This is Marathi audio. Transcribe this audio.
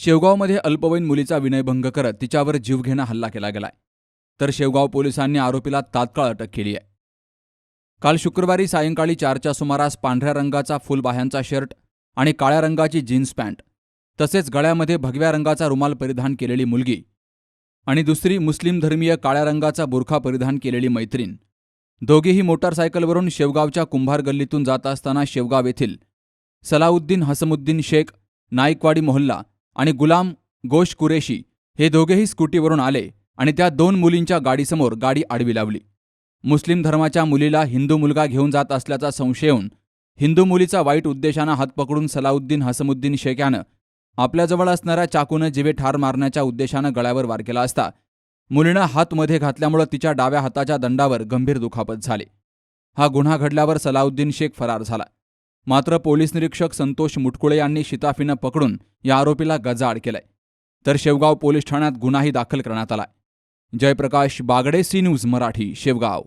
शेवगावमध्ये अल्पवयीन मुलीचा विनयभंग करत तिच्यावर जीवघेणा हल्ला केला गेलाय. तर शेवगाव पोलिसांनी आरोपीला तात्काळ अटक केली आहे. काल शुक्रवारी सायंकाळी 4च्या सुमारास पांढऱ्या रंगाचा फुलबाह्यांचा शर्ट आणि काळ्या रंगाची जीन्स पॅन्ट तसेच गळ्यामध्ये भगव्या रंगाचा रुमाल परिधान केलेली मुलगी आणि दुसरी मुस्लिम धर्मीय काळ्या रंगाचा बुरखा परिधान केलेली मैत्रीण दोघेही मोटारसायकलवरून शेवगावच्या कुंभार गल्लीतून जात असताना शेवगाव येथील सलाउद्दीन हसमुद्दीन शेख नाईकवाडी मोहल्ला आणि गुलाम गोश कुरेशी हे दोघेही स्कूटीवरून आले आणि त्या दोन मुलींच्या गाडीसमोर गाडी आडवी लावली. मुस्लिम धर्माच्या मुलीला हिंदू मुलगा घेऊन जात असल्याचा संशय येऊन हिंदू मुलीचा वाईट उद्देशानं हात पकडून सलाउद्दीन हसमुद्दीन शेख यानं आपल्याजवळ असणाऱ्या चाकूनं जिवे ठार मारण्याच्या उद्देशानं गळ्यावर वार केला असता मुलीनं हात मध्ये घातल्यामुळे तिच्या डाव्या हाताच्या दंडावर गंभीर दुखापत झाली. हा गुन्हा घडल्यावर सलाउद्दीन शेख फरार झाला. मात्र पोलीस निरीक्षक संतोष मुटकुळे यांनी शिताफीनं पकडून या आरोपीला गजाआड केलंय. तर शेवगाव पोलीस ठाण्यात गुन्हाही दाखल करण्यात आलाय. Jayprakash Bagade, C news Marathi, Shevgaon.